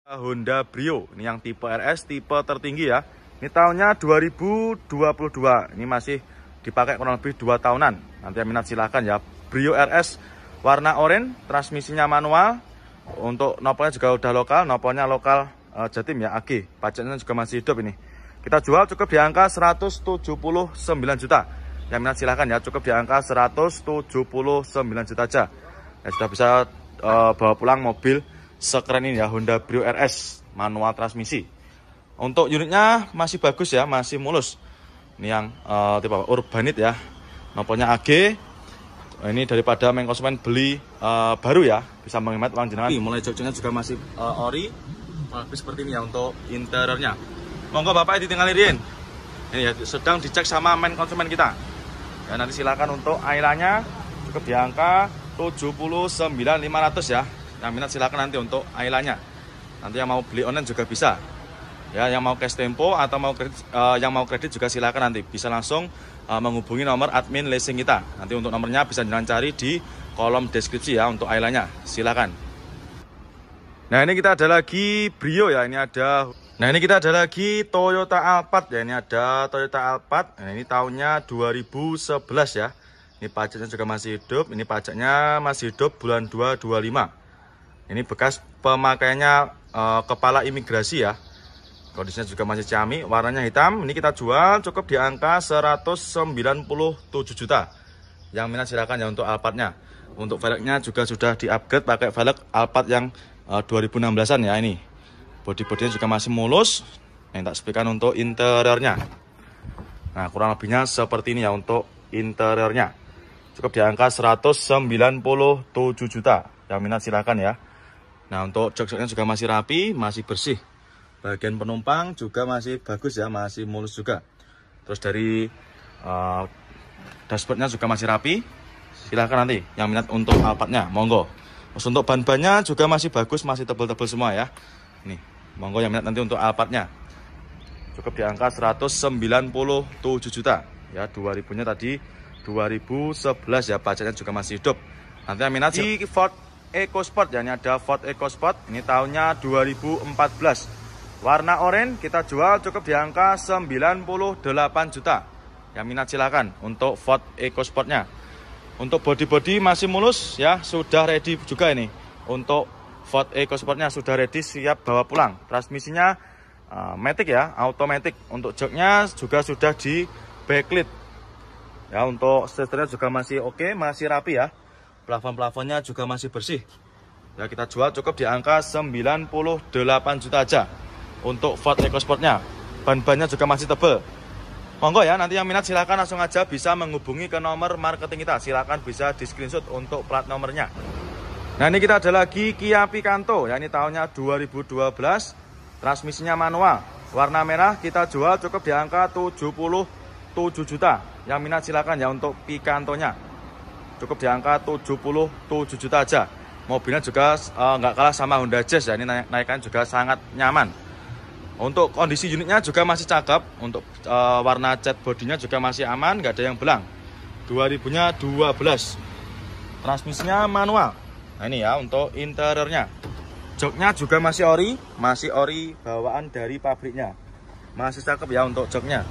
Honda Brio, ini yang tipe RS, tipe tertinggi ya. Ini tahunnya 2022. Ini masih dipakai kurang lebih 2 tahunan. Nanti yang minat silahkan ya. Brio RS warna oranye, transmisinya manual. Untuk nopolnya juga udah lokal, nopolnya lokal Jatim ya, AG. Pajaknya juga masih hidup ini. Kita jual cukup di angka 179 juta. Yang minat silahkan ya, cukup di angka 179 juta aja. Ya, sudah bisa bawa pulang mobil sekeren ini ya, Honda Brio RS manual transmisi. Untuk unitnya masih bagus ya, masih mulus. Ini yang tipe Urbanit ya, nopolnya AG. Ini daripada main konsumen beli baru ya, bisa menghemat uang jenengan. Mulai joknya juga masih ori, seperti ini ya untuk interiornya. Monggo bapak ditinggalin. Ini ya sedang dicek sama main konsumen kita. Ya, nanti silakan untuk ailanya cukup di angka 79.500 ya. Yang minat silakan nanti untuk ailanya. Nanti yang mau beli online juga bisa. Ya, yang mau cash tempo atau yang mau kredit juga silakan nanti bisa langsung menghubungi nomor admin leasing kita. Nanti untuk nomornya bisa jangan cari di kolom deskripsi ya untuk ailanya. Silakan. Nah, ini kita ada lagi Brio ya. Nah, ini kita ada lagi Toyota Alphard ya. Ini ada Toyota Alphard. Nah, ini tahunnya 2011 ya. Ini pajaknya juga masih hidup. Ini pajaknya masih hidup bulan 2 25. Ini bekas pemakaiannya kepala imigrasi ya. Kondisinya juga masih ciami, warnanya hitam. Ini kita jual cukup di angka 197 juta. Yang minat silakan ya untuk Alphardnya. Untuk velgnya juga sudah di-upgrade pakai velg Alphard yang 2016-an ya ini. Bodi-bodinya juga masih mulus. Yang tak sepikan untuk interiornya. Nah, kurang lebihnya seperti ini ya untuk interiornya. Cukup di angka 197 juta. Yang minat silakan ya. Nah, untuk jok-joknya juga masih rapi, masih bersih. Bagian penumpang juga masih bagus ya, masih mulus juga. Terus dari dashboardnya juga masih rapi. Silahkan nanti yang minat untuk Alphardnya, monggo. Terus untuk ban-bannya juga masih bagus, masih tebal-tebal semua ya. Nih, monggo yang minat nanti untuk Alphardnya. Cukup di angka 197 juta. Ya, 2000-nya tadi 2011 ya, pajaknya juga masih hidup. Nanti yang minat di Ford EcoSport ya, ini ada Ford EcoSport. Ini tahunnya 2014. Warna oranye kita jual cukup di angka 98 juta. Yang minat silakan untuk Ford EcoSportnya. Untuk body-body masih mulus ya, sudah ready juga ini. Untuk Ford EcoSportnya sudah ready, siap bawa pulang. Transmisinya matic ya, automatic. Untuk joknya juga sudah di backlit. Ya, untuk setirnya juga masih oke, masih rapi ya. Plafon-plafonnya juga masih bersih. Ya, kita jual cukup di angka 98 juta aja. Untuk Ford EcoSportnya. Ban-bannya juga masih tebal. Monggo ya, nanti yang minat silakan langsung aja bisa menghubungi ke nomor marketing kita. Silakan bisa di screenshot untuk plat nomornya. Nah, ini kita ada lagi Kia Picanto ya, ini tahunnya 2012. Transmisinya manual. Warna merah kita jual cukup di angka 77 juta. Yang minat silakan ya untuk Picantonya. Cukup di angka 77 juta aja. Mobilnya juga nggak kalah sama Honda Jazz ya. Ini naikan juga sangat nyaman. Untuk kondisi unitnya juga masih cakep. Untuk warna cat bodinya juga masih aman, nggak ada yang belang. 2000-nya 12. Transmisinya manual. Nah, ini ya untuk interiornya. Joknya juga masih ori bawaan dari pabriknya. Masih cakep ya untuk joknya.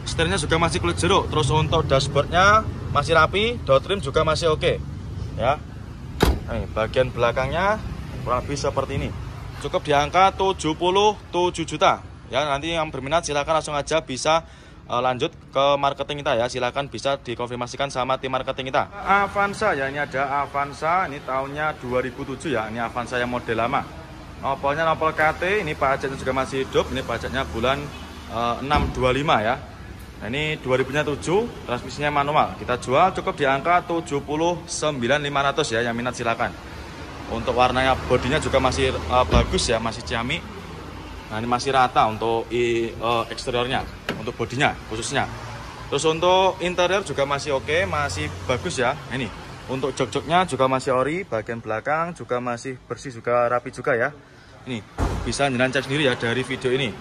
Setirnya juga masih kulit jeruk. Terus untuk dashboardnya masih rapi, door trim juga masih oke. Ya. Nih, bagian belakangnya kurang lebih seperti ini. Cukup di angka 77 juta. Ya, nanti yang berminat silakan langsung aja bisa lanjut ke marketing kita ya. Silakan bisa dikonfirmasikan sama tim marketing kita. Avanza ya, ini ada Avanza, ini tahunnya 2007 ya. Ini Avanza yang model lama. Nopolnya nopol KT, ini pajaknya juga masih hidup. Ini pajaknya bulan 625 ya. Nah, ini 2000-nya 7, transmisinya manual. Kita jual cukup di angka 79.500 ya, yang minat silakan. Untuk warnanya, bodinya juga masih bagus ya, masih ciami. Nah, ini masih rata untuk eksteriornya, untuk bodinya khususnya. Terus untuk interior juga masih oke, masih bagus ya. Nah, ini untuk jok-joknya juga masih ori, bagian belakang juga masih bersih, juga rapi juga ya. Ini bisa jenengan cek sendiri ya dari video ini.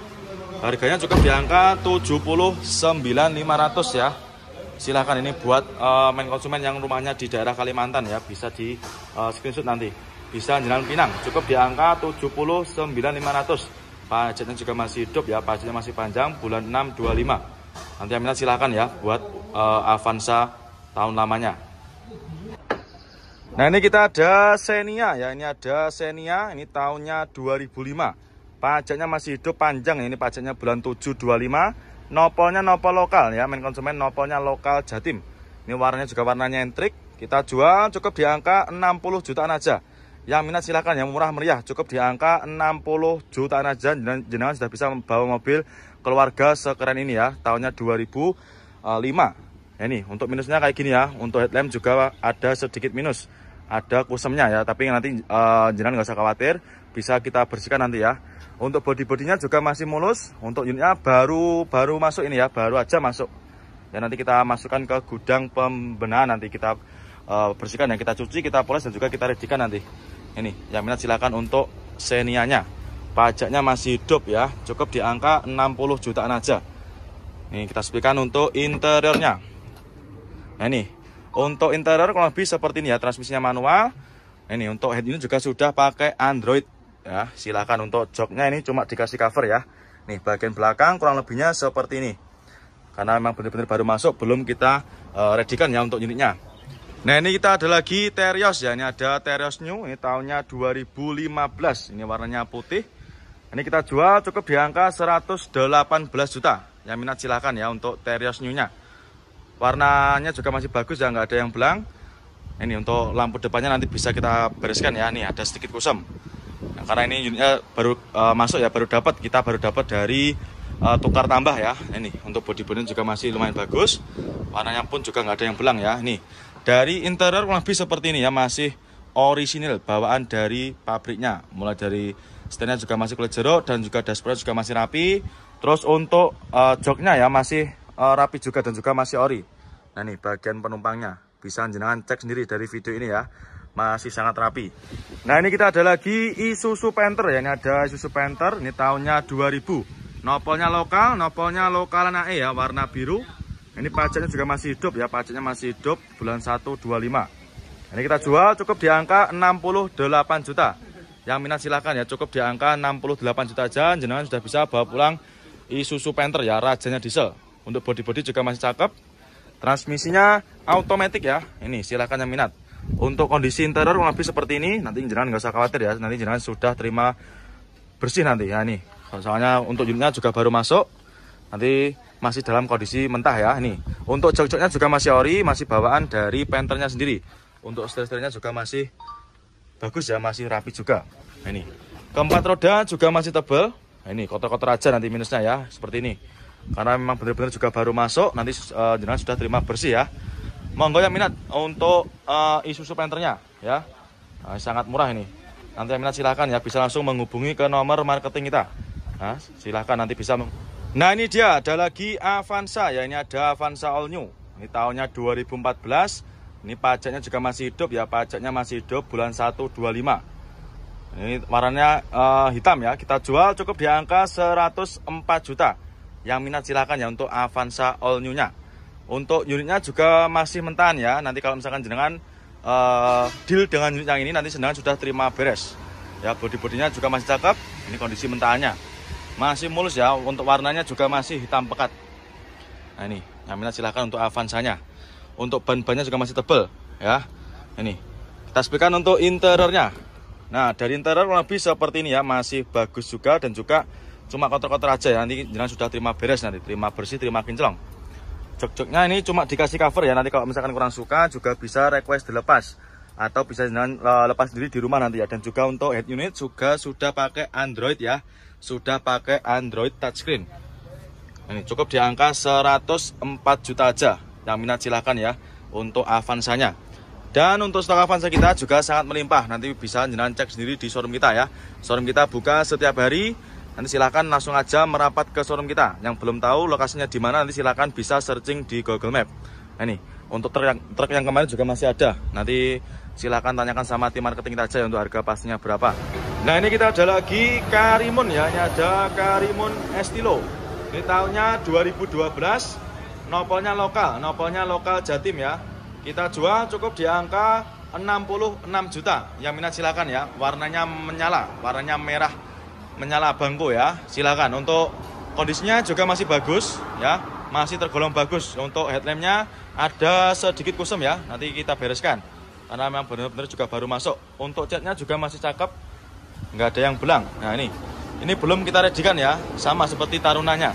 Harganya cukup di angka 79.500 ya. Silahkan ini buat main konsumen yang rumahnya di daerah Kalimantan ya, bisa di screenshot nanti. bisa jenengan pinang, cukup di angka 79.500. Pajaknya juga masih hidup ya, pajaknya masih panjang, bulan 6 25. Nanti yang minat silahkan ya buat Avanza tahun lamanya. Nah, ini kita ada Xenia ya, ini ada Xenia, ini tahunnya 2005. Pajaknya masih hidup panjang, ini pajaknya bulan 7 25. Nopolnya nopol lokal ya, main konsumen nopolnya lokal Jatim. Ini warnanya juga warna nyentrik. Kita jual cukup di angka 60 jutaan aja. Yang minat silahkan, yang murah meriah cukup di angka 60 jutaan aja. Jenengan sudah bisa membawa mobil keluarga sekeren ini ya, tahunnya 2005. Ya, ini untuk minusnya kayak gini ya. Untuk headlamp juga ada sedikit minus, ada kusemnya ya, tapi nanti jenengan nggak usah khawatir, bisa kita bersihkan nanti ya. Untuk bodi-bodinya juga masih mulus. Untuk unitnya baru masuk ini ya, baru aja masuk. Ya, nanti kita masukkan ke gudang pembenahan, nanti kita bersihkan ya, kita cuci, kita poles dan juga kita redykan nanti. Ini yang minat silakan untuk Xenia-nya. Pajaknya masih hidup ya, cukup di angka 60 jutaan aja. Nih kita sepikan untuk interiornya. Nah, ini untuk interior kurang lebih seperti ini ya, transmisinya manual. Ini untuk head unit juga sudah pakai Android ya. Silakan untuk joknya ini cuma dikasih cover ya. Nih bagian belakang kurang lebihnya seperti ini. Karena memang benar-benar baru masuk, belum kita redykan ya untuk unitnya. Nah, ini kita ada lagi Terios ya. Ini ada Terios New, ini tahunnya 2015. Ini warnanya putih. Ini kita jual cukup di angka 118 juta. Yang minat silahkan ya untuk Terios New-nya. Warnanya juga masih bagus ya, nggak ada yang belang. Ini untuk lampu depannya nanti bisa kita bereskan ya. Nih ada sedikit kusam. Nah, karena ini unitnya baru masuk ya, kita baru dapat dari tukar tambah ya. Ini untuk bodi-bodi juga masih lumayan bagus. Warnanya pun juga nggak ada yang belang ya. Nih dari interior kurang lebih seperti ini ya, masih orisinil bawaan dari pabriknya. Mulai dari setirnya juga masih kulit jeruk dan juga dashboard juga masih rapi. Terus untuk joknya ya masih rapi juga dan juga masih ori. Nah, nih bagian penumpangnya bisa jenengan cek sendiri dari video ini ya, masih sangat rapi. Nah, ini kita ada lagi Isuzu Panther ya. Ini ada Isuzu Panther, ini tahunnya 2000. Nopolnya lokal NAE ya, warna biru. Ini pajaknya juga masih hidup ya, pajaknya masih hidup, bulan 1 25. Ini kita jual cukup di angka 68 juta. Yang minat silahkan ya, cukup di angka 68 juta aja. Jenengan sudah bisa bawa pulang Isuzu Panther ya, rajanya diesel. Untuk bodi-bodi juga masih cakep. Transmisinya automatic ya. Ini silahkan yang minat. Untuk kondisi interior lebih seperti ini, nanti jenengan nggak usah khawatir ya. Nanti jenengan sudah terima bersih nanti ya. Nih, soalnya untuk unitnya juga baru masuk. Nanti masih dalam kondisi mentah ya. Ini untuk jok-joknya juga masih ori, masih bawaan dari Panthernya sendiri. Untuk setir-setirnya juga masih bagus ya, masih rapi juga. Nah, ini keempat roda juga masih tebal. Nah, ini kotor-kotor aja nanti minusnya ya, seperti ini. Karena memang benar-benar juga baru masuk, nanti jenengan sudah terima bersih ya. Monggo yang minat untuk Isuzu Panther-nya ya. Nah, sangat murah ini. Nanti yang minat silahkan ya, bisa langsung menghubungi ke nomor marketing kita. Nah, silahkan nanti bisa. Nah, ini dia ada lagi Avanza ya. Ini ada Avanza All New. Ini tahunnya 2014. Ini pajaknya juga masih hidup ya, pajaknya masih hidup, bulan 1 25. Ini warnanya hitam ya. Kita jual cukup di angka 104 juta. Yang minat silahkan ya untuk Avanza All New-nya. Untuk unitnya juga masih mentahan ya. Nanti kalau misalkan jenengan deal dengan unit yang ini, nanti jenengan sudah terima beres ya. Bodi-bodinya juga masih cakep. Ini kondisi mentahannya masih mulus ya. Untuk warnanya juga masih hitam pekat. Nah, ini yang minat silahkan untuk Avanza-nya. Untuk ban-bannya juga masih tebal ya. Ini kita sepikan untuk interiornya. Nah, dari interior lebih seperti ini ya, masih bagus juga dan juga cuma kotor-kotor aja ya. Nanti jenengan sudah terima beres, nanti terima bersih, terima kinclong. Jok-joknya ini cuma dikasih cover ya. Nanti kalau misalkan kurang suka juga bisa request dilepas atau bisa jenengan lepas sendiri di rumah nanti ya. Dan juga untuk head unit juga sudah pakai Android ya, sudah pakai Android touchscreen. Ini cukup di angka 104 juta aja. Yang minat silahkan ya untuk Avanza-nya. Dan untuk stok Avanza kita juga sangat melimpah. Nanti bisa jenengan cek sendiri di showroom kita ya. Showroom kita buka setiap hari. Nanti silahkan langsung aja merapat ke showroom kita. Yang belum tahu lokasinya di mana, nanti silahkan bisa searching di Google Map. Nah, ini untuk truk yang kemarin juga masih ada. Nanti silahkan tanyakan sama tim marketing kita aja ya, untuk harga pastinya berapa. Nah, ini kita ada lagi Karimun ya. Ini ada Karimun Estilo. Ini tahunnya 2012. Nopolnya lokal Jatim ya. Kita jual cukup di angka 66 juta. Yang minat silakan ya. Warnanya menyala, warnanya merah menyala bangku ya. Silakan. Untuk kondisinya juga masih bagus ya. Masih tergolong bagus. Untuk headlampnya ada sedikit kusam ya. Nanti kita bereskan. Karena memang benar-benar juga baru masuk. Untuk catnya juga masih cakep. Nggak ada yang belang. Nah ini belum kita redikan ya. Sama seperti tarunanya.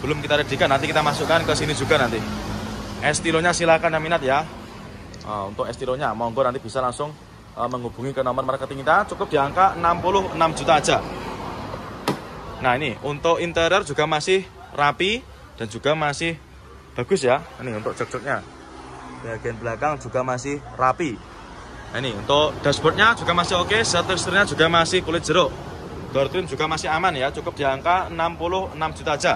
Belum kita redikan. Nanti kita masukkan ke sini juga nanti. Estilonya silakan yang minat ya. Untuk estilonya monggo nanti bisa langsung menghubungi ke nomor marketing kita. Cukup di angka 66 juta aja. Nah ini untuk interior juga masih rapi dan juga masih bagus ya. Ini untuk jok-joknya. Bagian belakang juga masih rapi. Nah ini untuk dashboardnya juga masih oke. Setirnya juga masih kulit jeruk. Door trim juga masih aman ya. Cukup di angka 66 juta aja.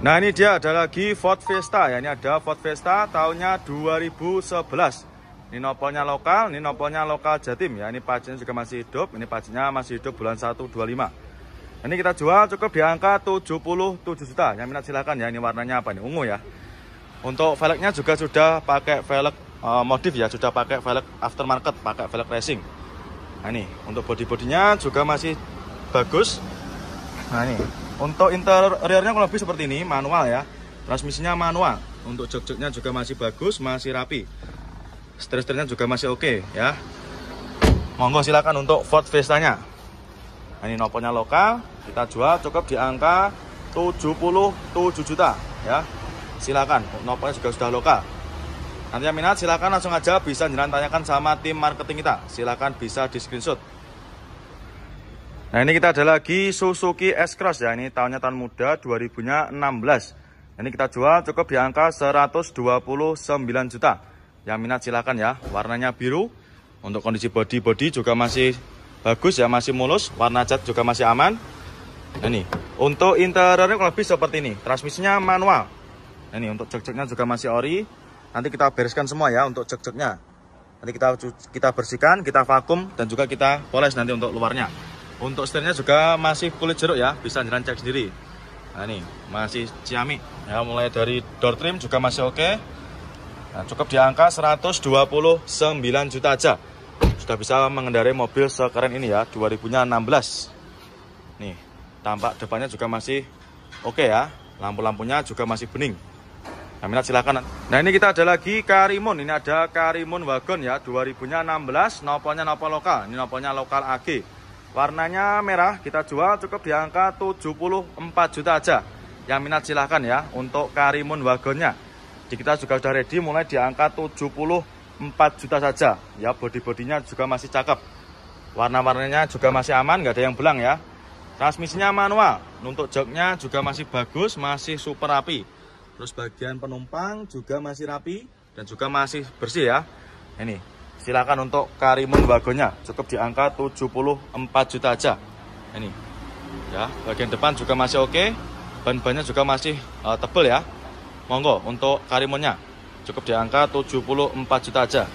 Nah ini dia ada lagi Ford Fiesta ya. Ini ada Ford Fiesta tahunnya 2011. Ini nopolnya lokal, ini nopolnya lokal Jatim ya. Ini pajaknya juga masih hidup. Ini pajaknya masih hidup bulan 1 25. Ini kita jual cukup di angka 77 juta. Yang minat silakan ya. Ini warnanya apa nih? Ungu ya. Untuk velgnya juga sudah pakai velg modif ya. Sudah pakai velg aftermarket, pakai velg racing. Nah ini untuk body-bodinya juga masih bagus. Nah ini untuk interiornya kurang lebih seperti ini, manual ya. Transmisinya manual. Untuk jok-joknya juga masih bagus, masih rapi. Setir-setirnya juga masih oke ya. Monggo silakan untuk Ford Fiesta-nya. Nah, ini nopolnya lokal, kita jual cukup di angka 77 juta ya. Silakan, nopolnya juga sudah lokal. Nanti yang minat silakan langsung aja bisa tanyakan sama tim marketing kita. Silakan bisa di screenshot. Nah ini kita ada lagi Suzuki S-Cross ya. Ini tahunnya tahun muda 2016. Ini kita jual cukup di angka 129 juta. Yang minat silakan ya. Warnanya biru. Untuk kondisi body juga masih bagus ya, masih mulus. Warna cat juga masih aman. Nah ini untuk interiornya kurang lebih seperti ini. Transmisinya manual. Nah ini untuk jok-joknya juga masih ori. Nanti kita bereskan semua ya untuk jok-joknya. Nanti kita bersihkan, kita vakum dan juga kita poles nanti untuk luarnya. Untuk setirnya juga masih kulit jeruk ya, bisa jalan cek sendiri. Nah ini masih ciamik ya, mulai dari door trim juga masih oke. Nah, cukup di angka 129 juta aja. Sudah bisa mengendarai mobil sekeren ini ya, 2016. Nih, tampak depannya juga masih oke ya. Lampu-lampunya juga masih bening. Nah, minat silakan. Nah, ini kita ada lagi Karimun. Ini ada Karimun Wagon ya, 2016. Nopolnya nopol lokal. Ini nopolnya lokal AG. Warnanya merah. Kita jual cukup di angka 74 juta aja. Yang minat silahkan ya untuk Karimun Wagonnya. Di kita juga sudah ready mulai di angka 74 juta saja. Ya, body-bodinya juga masih cakep. Warna-warnanya juga masih aman, nggak ada yang belang ya. Transmisinya manual. Untuk joknya juga masih bagus, masih super rapi. Terus bagian penumpang juga masih rapi dan juga masih bersih ya. Ini silakan untuk Karimun Wagonnya cukup di angka 74 juta aja. Ini ya, bagian depan juga masih oke. Ban-bannya juga masih tebal ya. Monggo untuk Karimunnya cukup di angka 74 juta aja.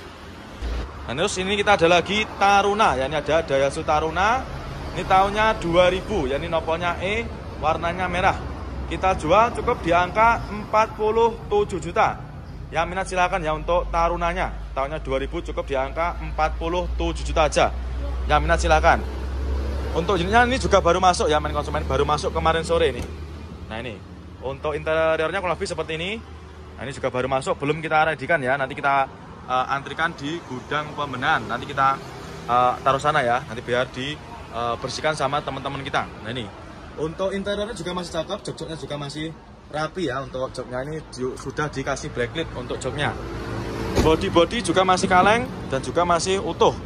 Nah, terus ini kita ada lagi Taruna ya. Ini ada Daihatsu Taruna. Ini tahunnya 2000 ya. Ini nopolnya E, warnanya merah. Kita jual cukup di angka 47 juta. Yang minat silakan ya untuk Tarunanya. Tahunnya 2000 cukup di angka 47 juta aja. Yang minat silakan. Untuk unitnya ini juga baru masuk ya, main konsumen baru masuk kemarin sore ini. Nah ini untuk interiornya kurang lebih seperti ini. Nah ini juga baru masuk, belum kita redikan ya. Nanti kita antrikan di gudang pembenahan. Nanti kita taruh sana ya. Nanti biar dibersihkan sama teman-teman kita. Nah ini untuk interiornya juga masih cakep, jok-joknya juga masih rapi ya. Untuk joknya ini sudah dikasih blacklit untuk joknya. Body juga masih kaleng dan juga masih utuh.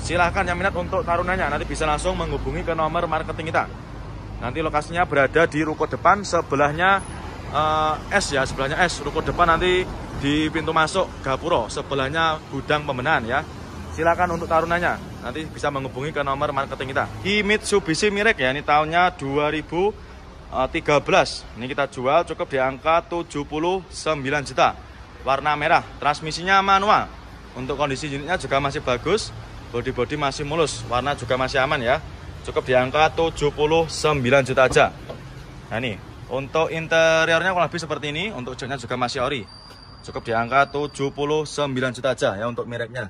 Silahkan yang minat untuk Tarunanya, nanti bisa langsung menghubungi ke nomor marketing kita. Nanti lokasinya berada di ruko depan, sebelahnya S ya, sebelahnya S. Ruko depan nanti di pintu masuk Gapuro, sebelahnya gudang pembenahan ya. Silakan untuk Tarunanya, nanti bisa menghubungi ke nomor marketing kita. Di Mitsubishi Mirage ya, ini tahunnya 2013. Ini kita jual cukup di angka 79 juta. Warna merah, transmisinya manual. Untuk kondisi unitnya juga masih bagus, body masih mulus, warna juga masih aman ya. Cukup di angka 79 juta aja. Nah ini untuk interiornya kurang lebih seperti ini. Untuk joknya juga masih ori. cukup di angka 79 juta aja ya untuk mereknya.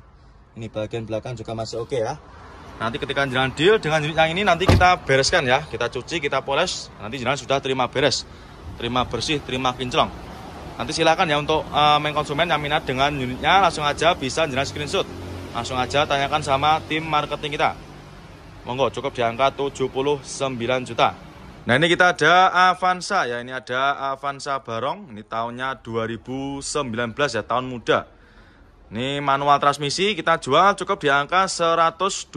Ini bagian belakang juga masih oke ya. Nanti ketika jenengan deal dengan unit yang ini, nanti kita bereskan ya, kita cuci, kita poles, nanti jenengan sudah terima beres, terima bersih, terima kinclong. Nanti silakan ya untuk main konsumen yang minat dengan unitnya, langsung aja bisa jenengan screenshot, langsung aja tanyakan sama tim marketing kita. Monggo, cukup di angka 79 juta. Nah, ini kita ada Avanza ya, ini ada Avanza Barong, ini tahunnya 2019 ya, tahun muda. Ini manual transmisi kita jual cukup di angka 127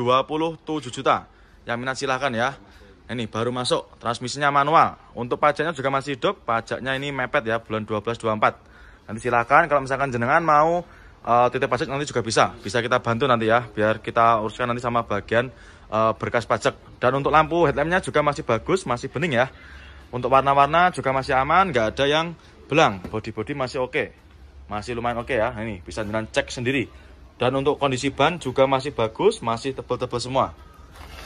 juta. Yang minat silahkan ya. Ini baru masuk, transmisinya manual. Untuk pajaknya juga masih hidup, pajaknya ini mepet ya, bulan 12/24. Nanti silahkan kalau misalkan jenengan mau titip pajak nanti juga bisa kita bantu nanti ya, biar kita uruskan nanti sama bagian berkas pajak. Dan untuk lampu headlampnya juga masih bagus, masih bening ya. Untuk warna-warna juga masih aman, nggak ada yang belang, body-body masih oke. Masih lumayan oke ya, ini bisa jenengan cek sendiri. Dan untuk kondisi ban juga masih bagus, masih tebal-tebal semua.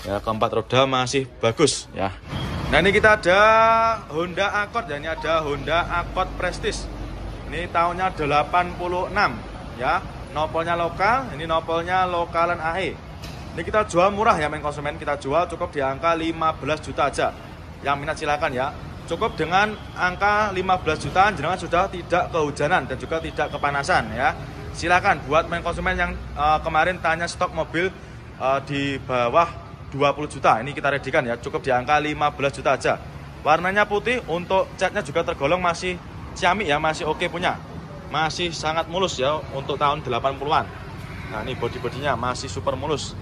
Ya, keempat roda masih bagus ya. Nah, ini kita ada Honda Accord ya, ini ada Honda Accord Prestige. Ini tahunnya 86 ya. Nopolnya lokal, ini nopolnya lokalan AE. Ini kita jual murah ya main konsumen, kita jual cukup di angka 15 juta aja. Yang minat silakan ya. Cukup dengan angka 15 juta jenengan sudah tidak kehujanan dan juga tidak kepanasan ya. Silakan buat main konsumen yang kemarin tanya stok mobil di bawah 20 juta. Ini kita redikan ya, cukup di angka 15 juta aja. Warnanya putih, untuk catnya juga tergolong masih ciamik ya, masih oke punya. Masih sangat mulus ya untuk tahun 80-an. Nah, ini body-bodinya masih super mulus.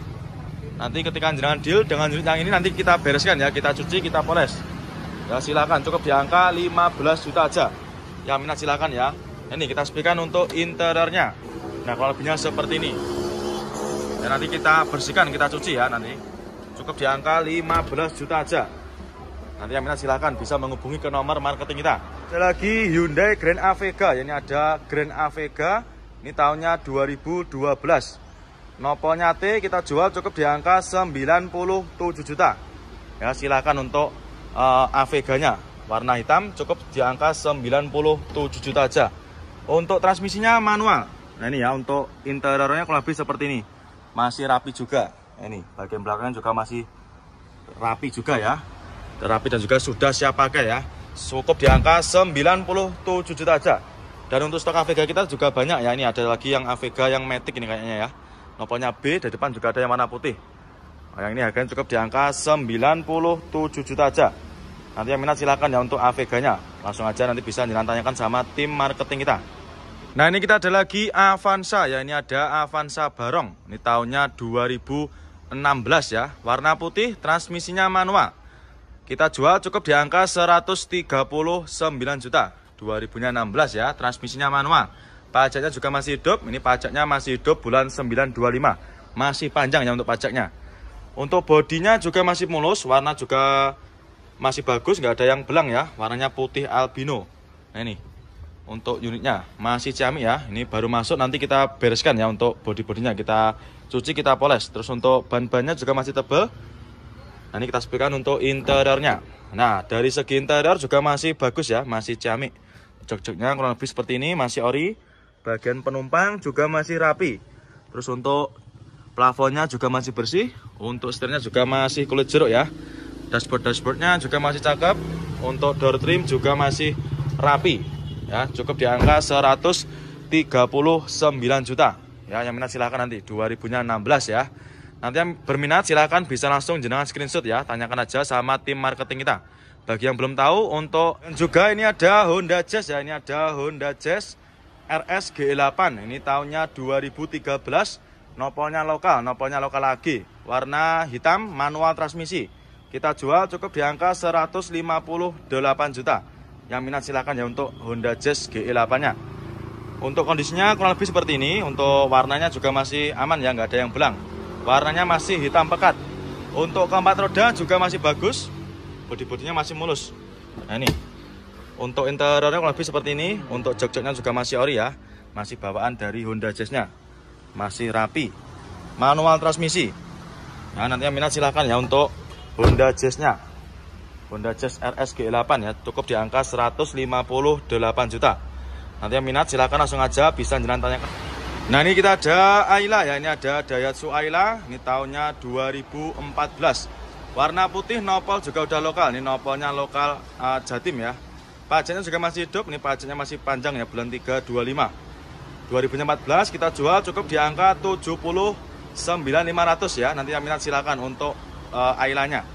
Nanti ketika jenengan deal dengan unit yang ini nanti kita bereskan ya, kita cuci, kita poles. Ya silakan, cukup di angka 15 juta aja. Yang minat silakan ya. Ini kita sepikan untuk interiornya. Nah, kalau lebihnya seperti ini. Dan nanti kita bersihkan, kita cuci ya nanti. Cukup di angka 15 juta aja. Nanti yang minat silakan bisa menghubungi ke nomor marketing kita. Ada lagi Hyundai Grand Avega. Ini ada Grand Avega. Ini tahunnya 2012. Nopolnya T kita jual cukup di angka 97 juta. Ya silakan untuk Avega-nya warna hitam cukup di angka 97 juta aja. Untuk transmisinya manual. Nah, ini ya untuk interiornya kurang lebih seperti ini. Masih rapi juga. Ini bagian belakangnya juga masih rapi juga ya. Rapi dan juga sudah siap pakai ya. Cukup di angka 97 juta aja. Dan untuk stok Avega kita juga banyak ya. Ini ada lagi yang Avega yang Matic ini kayaknya ya. Nopolnya B, dari depan juga ada yang warna putih. Nah, yang ini harganya cukup di angka 97 juta aja. Nanti yang minat silahkan ya untuk Avega-nya. Langsung aja nanti bisa ditanyakan sama tim marketing kita. Nah, ini kita ada lagi Avanza ya. Ini ada Avanza Barong. Ini tahunnya 2016 ya. Warna putih, transmisinya manual. Kita jual cukup di angka 139 juta. 2016 ya, transmisinya manual. Pajaknya juga masih hidup. Ini pajaknya masih hidup bulan 925. Masih panjang ya untuk pajaknya. Untuk bodinya juga masih mulus, warna juga masih bagus, nggak ada yang belang ya. Warnanya putih albino. Nah, ini untuk unitnya masih ciamik ya. Ini baru masuk, nanti kita bereskan ya untuk bodi-bodinya. Kita cuci, kita poles. Terus untuk ban-bannya juga masih tebal. Nah, ini kita sepikan untuk interiornya. Nah, dari segi interior juga masih bagus ya, masih ciamik. Jok-joknya kurang lebih seperti ini, masih ori. Bagian penumpang juga masih rapi. Terus untuk plafonnya juga masih bersih. Untuk setirnya juga masih kulit jeruk ya. Dashboardnya juga masih cakep. Untuk door trim juga masih rapi ya, cukup di angka 139 juta ya. Yang minat silahkan nanti 2016 ya. Nanti yang berminat silahkan bisa langsung jenengan screenshot ya, tanyakan aja sama tim marketing kita. Bagi yang belum tahu, untuk juga ini ada Honda Jazz ya. Ini ada Honda Jazz RS GE8. Ini tahunnya 2013. Nopolnya lokal lagi. Warna hitam, manual transmisi. Kita jual cukup di angka 158 juta. Yang minat silakan ya untuk Honda Jazz GE8-nya. Untuk kondisinya kurang lebih seperti ini. Untuk warnanya juga masih aman ya, nggak ada yang belang. Warnanya masih hitam pekat. Untuk keempat roda juga masih bagus. Bodi-bodinya masih mulus. Nah, ini. Untuk interiornya kurang lebih seperti ini. Untuk jok-joknya juga masih ori ya. Masih bawaan dari Honda Jazz-nya. Masih rapi. Manual transmisi. Nah, nanti yang minat silakan ya untuk Honda Jazz-nya. Honda Jazz RS GE8 ya, cukup di angka 158 juta. Nanti yang minat silahkan langsung aja bisa jenengan tanyakan. Nah ini kita ada Ayla ya, ini ada Daihatsu Ayla, ini tahunnya 2014. Warna putih, nopol juga udah lokal, ini nopolnya lokal Jatim ya. Pajaknya juga masih hidup, ini pajaknya masih panjang ya, bulan 3 25. 2014 kita jual cukup di angka 79.500 ya. Nanti yang minat silakan untuk Aylanya.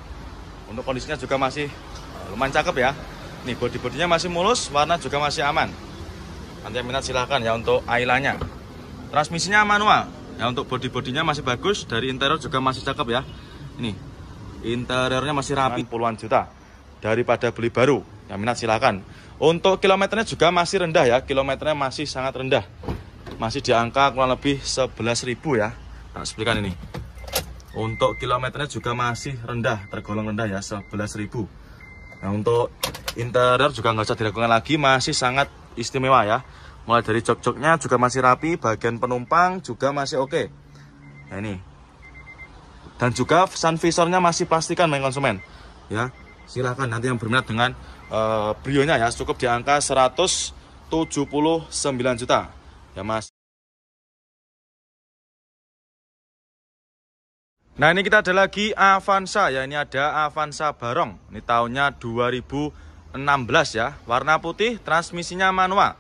Untuk kondisinya juga masih lumayan cakep ya. Nih bodi-bodinya masih mulus, warna juga masih aman. Nanti yang minat silahkan ya untuk Aylanya. Transmisinya manual ya, untuk bodi-bodinya masih bagus, dari interior juga masih cakep ya. Ini interiornya masih rapi, puluhan juta daripada beli baru. Yang minat silahkan. Untuk kilometernya juga masih rendah ya, kilometernya masih sangat rendah, masih di angka kurang lebih 11.000 ya. Nah explikan ini, untuk kilometernya juga masih rendah, tergolong rendah ya, 11.000. Nah untuk interior juga nggak usah diragukan lagi, masih sangat istimewa ya. Mulai dari jok-joknya juga masih rapi, bagian penumpang juga masih oke. Nah ini, dan juga sun visornya masih pastikan main konsumen ya. Silahkan nanti yang berminat dengan Brio-nya ya, cukup di angka 179 juta ya mas. Nah ini kita ada lagi Avanza ya, ini ada Avanza Barong, ini tahunnya 2016 ya, warna putih, transmisinya manual.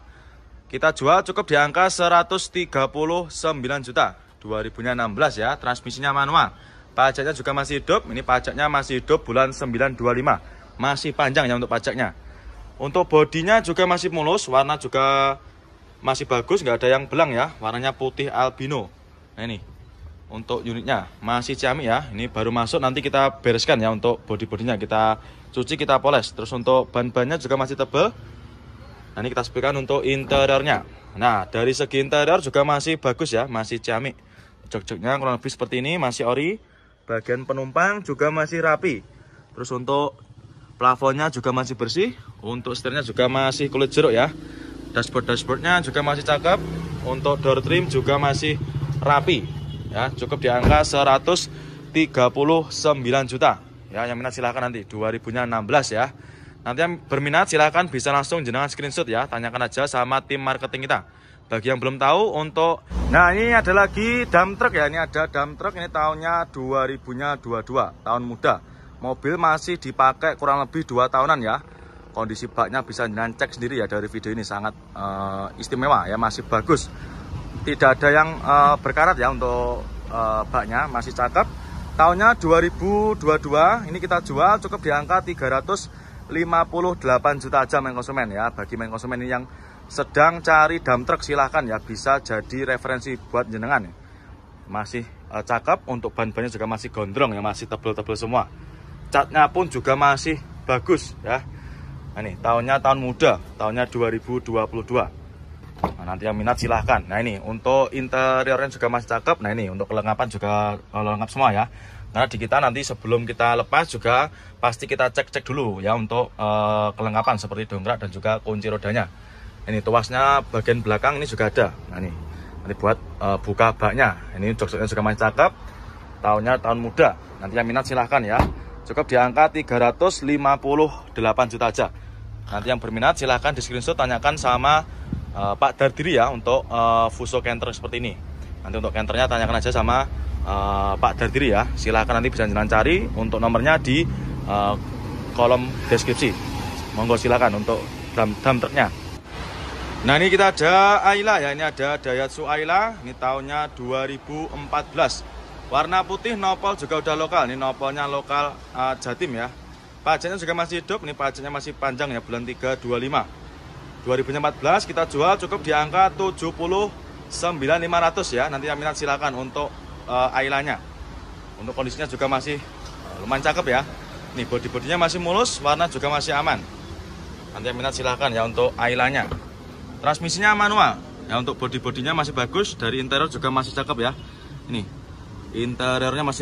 Kita jual cukup di angka 139 juta 2016 ya, transmisinya manual. Pajaknya juga masih hidup, ini pajaknya masih hidup bulan 925. Masih panjang ya untuk pajaknya. Untuk bodinya juga masih mulus, warna juga masih bagus, nggak ada yang belang ya. Warnanya putih albino. Nah ini, untuk unitnya masih ciamik ya. Ini baru masuk, nanti kita bereskan ya untuk bodi-bodinya. Kita cuci, kita poles. Terus untuk ban-bannya juga masih tebal. Nah ini kita sepikan untuk interiornya. Nah dari segi interior juga masih bagus ya, masih ciamik. Jok-joknya kurang lebih seperti ini, masih ori. Bagian penumpang juga masih rapi. Terus untuk plafonnya juga masih bersih. Untuk setirnya juga masih kulit jeruk ya. Dashboardnya juga masih cakep. Untuk door trim juga masih rapi ya. Cukup di angka 139 juta ya. Yang minat silahkan nanti 2016 ya. Nanti yang berminat silahkan bisa langsung jenengan screenshot ya. Tanyakan aja sama tim marketing kita. Bagi yang belum tahu untuk, nah ini ada lagi dump truck ya, ini ada dump truck, ini tahunnya 2022, tahun muda. Mobil masih dipakai kurang lebih 2 tahunan ya. Kondisi baknya bisa jangan cek sendiri ya dari video ini, sangat istimewa ya, masih bagus. Tidak ada yang berkarat ya untuk baknya, masih cakep. Tahunnya 2022, ini kita jual cukup di angka 358 juta aja main konsumen ya. Bagi main konsumen ini yang sedang cari dump truck silahkan ya, bisa jadi referensi buat jenengan ya. Masih cakep, untuk ban-bannya juga masih gondrong ya, masih tebel-tebel semua. Catnya pun juga masih bagus ya. Nah ini tahunnya tahun muda, tahunnya 2022. Nah, nanti yang minat silahkan. Nah ini untuk interiornya juga masih cakep. Nah ini untuk kelengkapan juga lengkap semua ya. Karena di kita nanti sebelum kita lepas juga pasti kita cek dulu ya untuk kelengkapan seperti dongkrak dan juga kunci rodanya. Ini tuasnya bagian belakang ini juga ada. Nah ini nanti buat buka baknya. Ini jok-joknya juga masih cakep. Tahunnya tahun muda. Nanti yang minat silahkan ya. Cukup di angka 358 juta aja. Nanti yang berminat silahkan di screenshot, tanyakan sama Pak Dardiri ya untuk Fuso Canter seperti ini. Nanti untuk canternya tanyakan aja sama Pak Dardiri ya. Silahkan nanti bisa jangan cari untuk nomornya di kolom deskripsi. Monggo silahkan untuk dump trucknya. Nah ini kita ada Ayla ya, ini ada Daihatsu Ayla, ini tahunnya 2014. Warna putih, nopol juga udah lokal, ini nopolnya lokal Jatim ya. Pajaknya juga masih hidup, ini pajaknya masih panjang ya, bulan 3 25. 2014 kita jual cukup di angka 79.500 ya. Nanti yang minat silakan untuk Aylanya. Untuk kondisinya juga masih lumayan cakep ya. Nih bodi-bodinya masih mulus, warna juga masih aman. Nanti yang minat silahkan ya untuk Aylanya. Transmisinya manual ya, untuk bodi-bodinya masih bagus, dari interior juga masih cakep ya. Ini interiornya masih